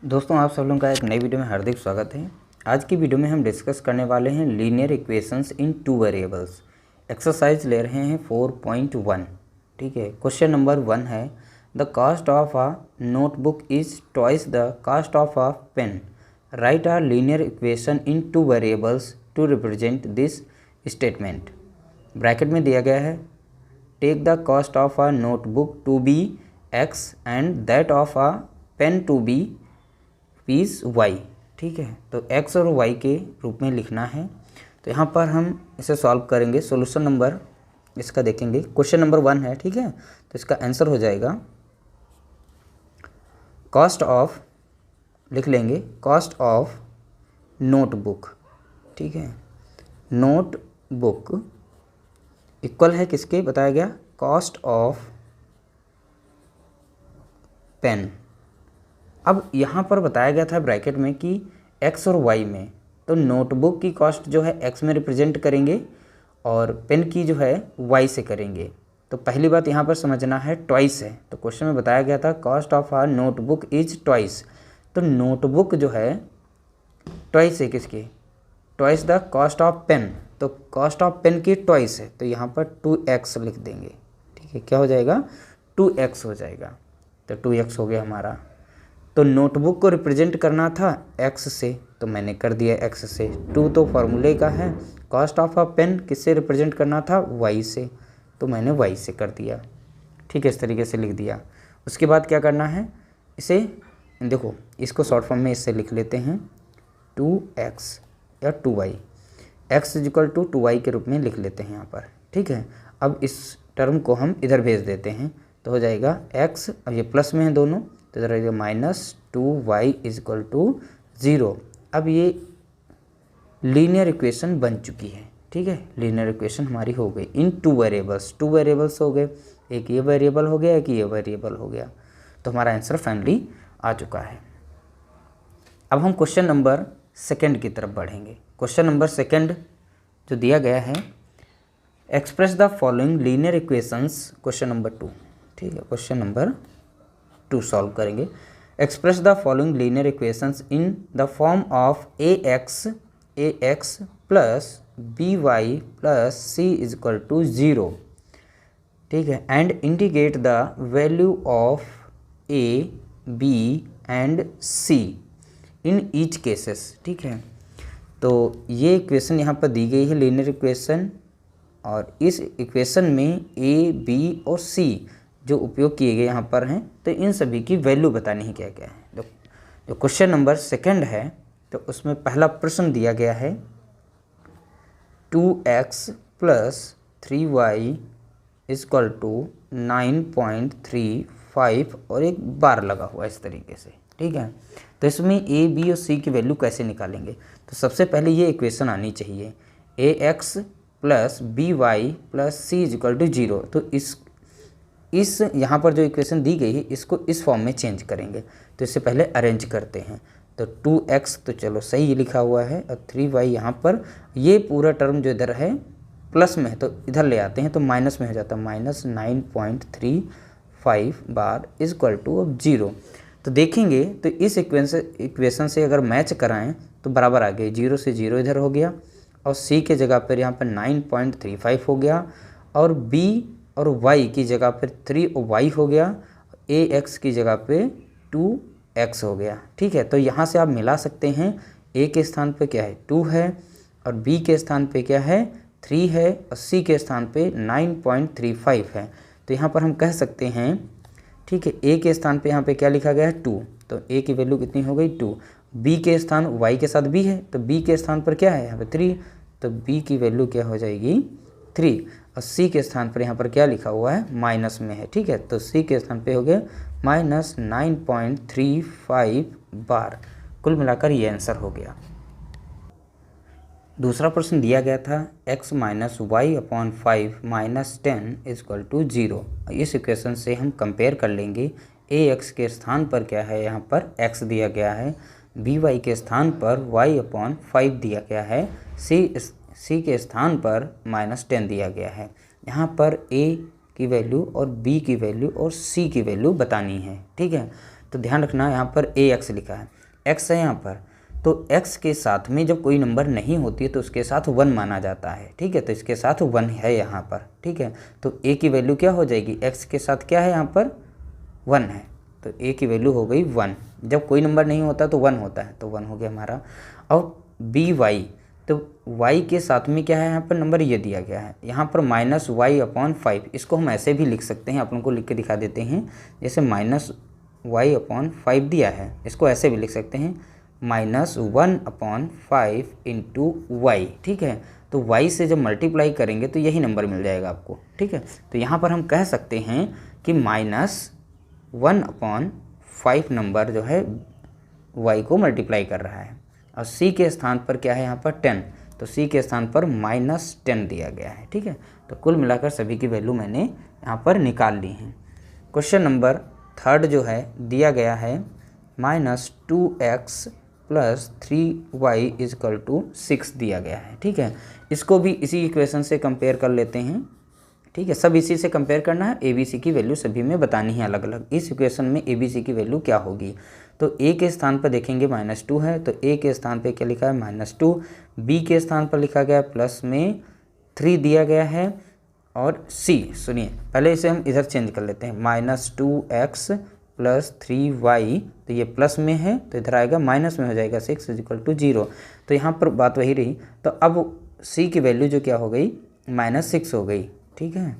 दोस्तों आप सब लोगों का एक नई वीडियो में हार्दिक स्वागत है। आज की वीडियो में हम डिस्कस करने वाले हैं लीनियर इक्वेशंस इन टू वेरिएबल्स। एक्सरसाइज ले रहे हैं 4.1। ठीक है, क्वेश्चन नंबर 1 है the cost of a notebook is twice the cost of a pen. Right a linear equation in two variables to represent this statement. Bracket में दिया गया है take the cost of a notebook to be x and that of a pen to be piece y. ठीक है, तो x और Y के रूप में लिखना है। तो यहाँ पर हम इसे सॉल्व करेंगे। सॉल्यूशन नंबर इसका देखेंगे, क्वेश्चन नंबर 1 है। ठीक है, तो इसका आंसर हो जाएगा कॉस्ट ऑफ, लिख लेंगे कॉस्ट ऑफ नोटबुक। ठीक है, नोटबुक इक्वल है किसके, बताया गया कॉस्ट ऑफ पेन। अब यहाँ पर बताया गया था ब्रैकेट में कि x और y में, तो नोटबुक की कॉस्ट जो है x में रिप्रेजेंट करेंगे और पेन की जो है y से करेंगे। तो पहली बात यहाँ पर समझना है ट्वाइस है। तो क्वेश्चन में बताया गया था cost of a notebook is twice. तो नोटबुक जो है ट्वाइस है किसकी, twice the cost of pen. तो कॉस्ट ऑफ पेन की ट्वाइस है, तो यहाँ पर 2x लिख देंगे। ठीक है, क्या हो जाएगा 2x हो जाएगा। तो 2x हो गया हमारा। तो नोटबुक को रिप्रेजेंट करना था x से, तो मैंने कर दिया x से। 2 तो फार्मूले का है। कॉस्ट ऑफ अ पेन किससे रिप्रेजेंट करना था, y से, तो मैंने y से कर दिया। ठीक है, इस तरीके से लिख दिया। उसके बाद क्या करना है, इसे देखो, इसको शॉर्ट फॉर्म में इससे लिख लेते हैं 2x या 2y, x equal to 2y के रूप में लिख लेते हैं यहाँ पर। ठीक है, अब इस टर्म को हम इधर भेज देते हैं, तो हो जाएगा x, अब ये प्लस में है दोनों, तो इधर रहेगा -2y इज इक्वल टू 0। अब ये लीनियर इक्वेशन बन चुकी है। ठीक है, लीनियर इक्वेशन हमारी हो गई इन टू वेरिएबल्स। टू वेरिएबल्स हो गए, एक ये वेरिएबल हो गया, एक ये वेरिएबल हो गया। तो हमारा आंसर फाइनली आ चुका है। अब हम क्वेश्चन नंबर 2 की तरफ बढ़ेंगे। क्वेश्चन नंबर 2 जो दिया गया है, express the following linear equations, question number 2। ठीक है, क्वेश्चन नंबर 2 सॉल्व करेंगे। Express the following linear equations in the form of ax plus by plus c is equal to 0। ठीक है, and indicate the value of a, b and c in each cases. ठीक है, तो ये equation यहाँ पर दी गई है लीनियर इक्वेशन, और इस इक्वेशन में a, b और c जो उपयोग किए गए यहाँ पर हैं, तो इन सभी की वैल्यू बतानी है क्या क्या है। जो क्वेश्चन नंबर 2 है, तो उसमें पहला प्रश्न दिया गया है 2x plus 3y equal to 9.35 और एक बार लगा हुआ इस तरीके से। ठीक है, तो इसमें a, b और c की वैल्यू कैसे निकालेंगे। तो सबसे पहले ये इक्वेशन आनी चाहिए ax plus by plus c equal to 0। तो इस यहाँ पर जो इक्वेशन दी गई है, इसको इस फॉर्म में चेंज करेंगे। तो इससे पहले अरेंज करते हैं। तो 2x तो चलो सही लिखा हुआ है, और 3y यहाँ पर, ये पूरा टर्म जो इधर है प्लस में है, तो इधर ले आते हैं तो माइनस में हो जाता है, -9.35 बार इज इक्वल टू अब 0। तो देखेंगे तो इस इक्वेशन से अगर मैच कराएं तो बराबर आ गए, 0 से 0 इधर हो गया, और c के जगह पर यहाँ पर 9.35 हो गया, और b और y की जगह पर 3y हो गया, ax की जगह पे 2x हो गया। ठीक है, तो यहाँ से आप मिला सकते हैं, a के स्थान पे क्या है 2 है, और b के स्थान पे क्या है 3 है, और c के स्थान पे 9.35 है। तो यहाँ पर हम कह सकते हैं, ठीक है, a के स्थान पे यहाँ पे क्या लिखा गया है 2, तो a की वैल्यू कितनी हो गई 2। b के स्थान y के साथ b है, तो b के स्थान पर क्या है यहाँ पे 3, तो b की वैल्यू क्या हो जाएगी 3, और c के स्थान पर यहाँ पर क्या लिखा हुआ है माइनस में है। ठीक है, तो c के स्थान पे हो गया -9.35 बार। कुल मिलाकर ये आंसर हो गया। दूसरा प्रश्न दिया गया था x minus y upon 5 minus 10 equal to 0। इस इक्वेशन से हम कंपेयर कर लेंगे, ax के स्थान पर क्या है, यहाँ पर x दिया गया है, by के स्थान पर y अपॉन 5 दिया गया है, c के स्थान पर -10 दिया गया है। यहाँ पर a की वैल्यू और b की वैल्यू और c की वैल्यू बतानी है। ठीक है, तो ध्यान रखना यहाँ पर ए एक्स लिखा है, एक्स है यहाँ पर, तो एक्स के साथ में जब कोई नंबर नहीं होती है तो उसके साथ 1 माना जाता है, ठीक है। तो इसके साथ 1 है यहाँ पर, ठीक है। तो ए की वैल्यू क्या हो जाएगी, एक्स के साथ क्या है यहाँ पर 1 है, तो ए की वैल्यू हो गई 1। जब कोई नंबर नहीं होता तो 1 होता है, तो 1 हो गया हमारा। और बी वाई, तो y के साथ में क्या है यहाँ पर नंबर ये दिया गया है, यहाँ पर -y/5, इसको हम ऐसे भी लिख सकते हैं, आप लोगों को लिख के दिखा देते हैं। जैसे -y/5 दिया है, इसको ऐसे भी लिख सकते हैं -1/5 इंटू y, ठीक है। तो y से जब मल्टीप्लाई करेंगे तो यही नंबर मिल जाएगा आपको, ठीक है। तो यहाँ पर हम कह सकते हैं कि -1/5 नंबर जो है y को मल्टीप्लाई कर रहा है। और c के स्थान पर क्या है यहाँ पर 10, तो c के स्थान पर -10 दिया गया है, ठीक है। तो कुल मिलाकर सभी की वैल्यू मैंने यहाँ पर निकाल ली है। क्वेश्चन नंबर 3 जो है दिया गया है -2x + 3y = 6 दिया गया है, ठीक है। इसको भी इसी इक्वेशन से कंपेयर कर लेते हैं, ठीक है। सब इसी से कंपेयर करना है, ए बी सी की वैल्यू सभी में बतानी है अलग अलग। इस इक्वेशन में ए बी सी की वैल्यू क्या होगी, तो ए के स्थान पर देखेंगे -2 है, तो ए के स्थान पे क्या लिखा है -2, बी के स्थान पर लिखा गया +3 दिया गया है, और सी, सुनिए पहले इसे हम इधर चेंज कर लेते हैं, -2x + 3y, तो ये प्लस में है तो इधर आएगा माइनस में हो जाएगा, 6 = 0। तो यहाँ पर बात वही रही, तो अब सी की वैल्यू जो क्या हो गई -6 हो गई, ठीक है।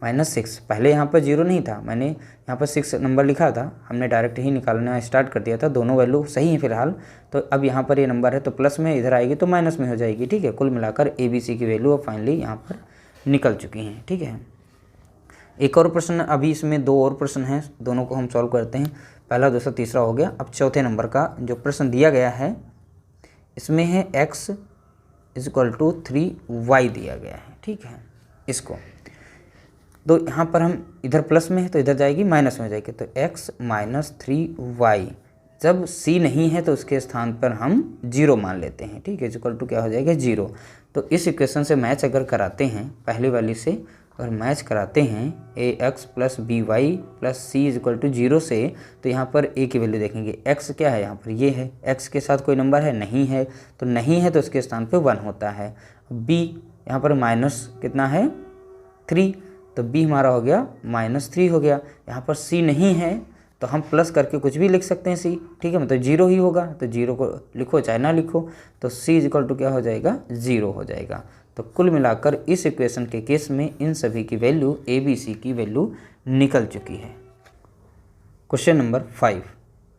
-6, पहले यहाँ पर 0 नहीं था, मैंने यहाँ पर 6 नंबर लिखा था, हमने डायरेक्ट ही निकालना स्टार्ट कर दिया था, दोनों वैल्यू सही है फिलहाल। तो अब यहाँ पर ये नंबर है तो प्लस में, इधर आएगी तो माइनस में हो जाएगी, ठीक है। कुल मिलाकर ए बी सी की वैल्यू अब फाइनली यहाँ पर निकल चुकी हैं, ठीक है। एक और प्रश्न, अभी इसमें 2 और प्रश्न हैं, दोनों को हम सॉल्व करते हैं। पहला, दूसरा, तीसरा हो गया। अब चौथे नंबर का जो प्रश्न दिया गया है, इसमें है x = 3y दिया गया है, ठीक है। इसको तो यहाँ पर हम इधर प्लस में है तो इधर जाएगी माइनस में हो जाएगी, तो x - 3y, जब c नहीं है तो उसके स्थान पर हम 0 मान लेते हैं, ठीक है। = क्या हो जाएगा 0। तो इस इक्वेशन से मैच अगर कराते हैं, पहले वाली से अगर मैच कराते हैं ax + by + c = 0 से, तो यहाँ पर a की वैल्यू देखेंगे, x क्या है यहाँ पर ये है, x के साथ कोई नंबर है नहीं है, तो नहीं है तो उसके स्थान पे 1 होता है। b यहाँ पर माइनस कितना है 3, तो b हमारा हो गया -3 हो गया। यहाँ पर c नहीं है तो हम प्लस करके कुछ भी लिख सकते हैं c, ठीक है, मतलब 0 ही होगा, तो 0 को लिखो चाहे ना लिखो, तो c = क्या हो जाएगा 0 हो जाएगा। तो कुल मिलाकर इस इक्वेशन के केस में इन सभी की वैल्यू ए बी सी की वैल्यू निकल चुकी है। क्वेश्चन नंबर 5,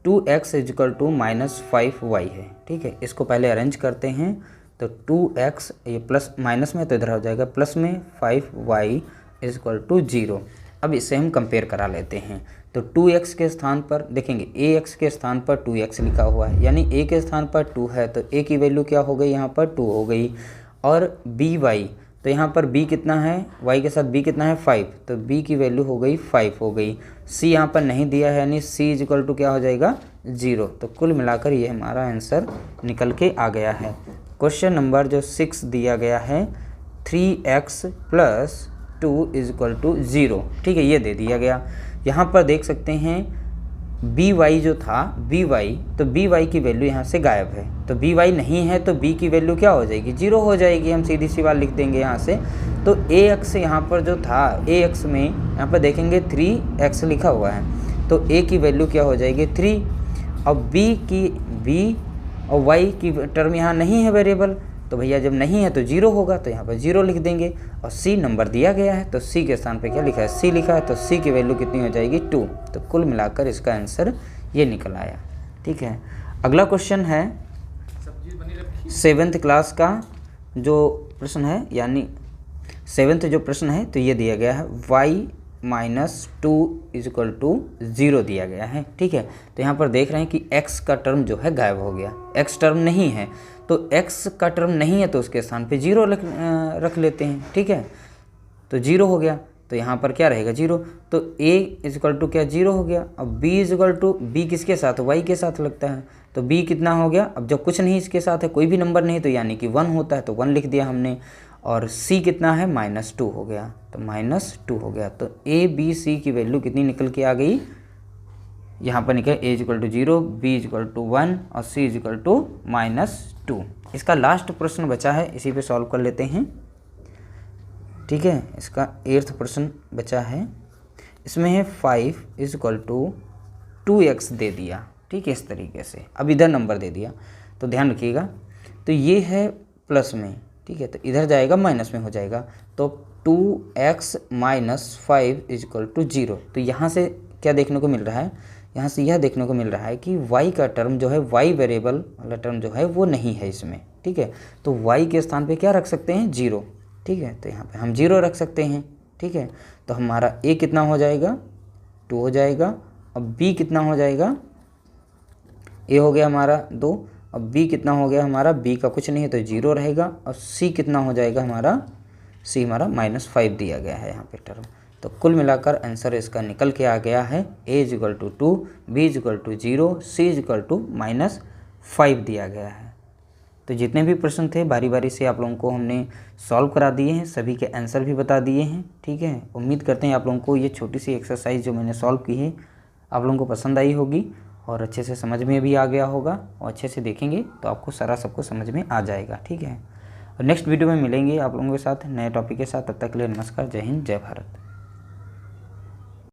2x = -5y है, ठीक है। इसको पहले अरेंज करते हैं, तो 2x ये प्लस माइनस में तो इधर हो जाएगा प्लस में, 5y = 0। अब इसे हम कंपेयर करा लेते हैं, तो 2x के स्थान पर देखेंगे, ax के स्थान पर 2x लिखा हुआ है, यानी a के स्थान पर 2 है, तो a की वैल्यू क्या हो गई यहाँ पर 2 हो गई। और by, तो यहाँ पर b कितना है, y के साथ b कितना है 5, तो b की वैल्यू हो गई 5 हो गई। c यहाँ पर नहीं दिया है, यानी c = क्या हो जाएगा 0। तो कुल मिलाकर ये हमारा आंसर निकल के आ गया है। क्वेश्चन नंबर जो 6 दिया गया है, 3x + 2 = 0, ठीक है, ये दे दिया गया। यहाँ पर देख सकते हैं by जो था by, तो by की वैल्यू यहाँ से गायब है, तो by नहीं है तो b की वैल्यू क्या हो जाएगी 0 हो जाएगी, हम सीधी सी बात लिख देंगे यहाँ से। तो ax यहाँ पर जो था, ax में यहाँ पर देखेंगे 3x लिखा हुआ है, तो a की वैल्यू क्या हो जाएगी 3, और b और y की टर्म यहाँ नहीं है वेरिएबल, तो भैया जब नहीं है तो 0 होगा, तो यहाँ पर 0 लिख देंगे। और c नंबर दिया गया है, तो c के स्थान पे क्या लिखा है c लिखा है, तो c की वैल्यू कितनी हो जाएगी 2। तो कुल मिलाकर इसका आंसर ये निकल आया, ठीक है। अगला क्वेश्चन है 7th क्लास का जो प्रश्न है, यानी 7th जो प्रश्न है, तो ये दिया गया है y - 2 = 0 दिया गया है, ठीक है। तो यहाँ पर देख रहे हैं कि x का टर्म जो है गायब हो गया, x टर्म नहीं है, तो x का टर्म नहीं है तो उसके स्थान पे 0 रख लेते हैं, ठीक है। तो 0 हो गया, तो यहाँ पर क्या रहेगा 0, तो a = क्या 0 हो गया। अब b किसके साथ, y के साथ लगता है, तो b कितना हो गया, अब जब कुछ नहीं इसके साथ है, कोई भी नंबर नहीं, तो यानी कि 1 होता है, तो 1 लिख दिया हमने। और c कितना है -2 हो गया, तो -2 हो गया। तो a b c की वैल्यू कितनी निकल के आ गई यहाँ पर निकले a equal to 0, b equal to 1 और c इक्वल टू -2। इसका लास्ट प्रश्न बचा है, इसी पे सॉल्व कर लेते हैं। ठीक है, इसका 8th प्रश्न बचा है। इसमें है 5 इक्वल टू 2x दे दिया। ठीक है, इस तरीके से। अब इधर नंबर दे दिया, तो ध्यान रखिएगा, तो ये है प्लस में। ठीक है, तो इधर जाएगा माइनस में हो जाएगा, तो 2x - 5 इक्वल टू 0। तो यहाँ से क्या देखने को मिल रहा है, यहाँ से यह देखने को मिल रहा है कि y का टर्म जो है, y वेरिएबल वाला टर्म जो है वो नहीं है इसमें। ठीक है, तो y के स्थान पे क्या रख सकते हैं, 0। ठीक है, तो यहाँ पे हम 0 रख सकते हैं। ठीक है, तो हमारा a कितना हो जाएगा, 2 हो जाएगा, अब b कितना हो जाएगा, a हो गया हमारा 2, अब b कितना हो गया हमारा, b का कुछ नहीं है तो 0 रहेगा, और c कितना हो जाएगा हमारा, c हमारा -5 दिया गया है यहाँ पे टर्म। तो कुल मिलाकर आंसर इसका निकल के आ गया है a equal to 2, b equal to 0, c equal to -5 दिया गया है। तो जितने भी प्रश्न थे बारी बारी से आप लोगों को हमने सॉल्व करा दिए हैं, सभी के आंसर भी बता दिए हैं। ठीक है, उम्मीद करते हैं आप लोगों को ये छोटी सी एक्सरसाइज जो मैंने सॉल्व की है आप लोगों को पसंद आई होगी और अच्छे से समझ में भी आ गया होगा, और अच्छे से देखेंगे तो आपको सारा सबको समझ में आ जाएगा। ठीक है, और नेक्स्ट वीडियो में मिलेंगे आप लोगों के साथ नए टॉपिक के साथ। तब तक के लिए नमस्कार, जय हिंद, जय भारत।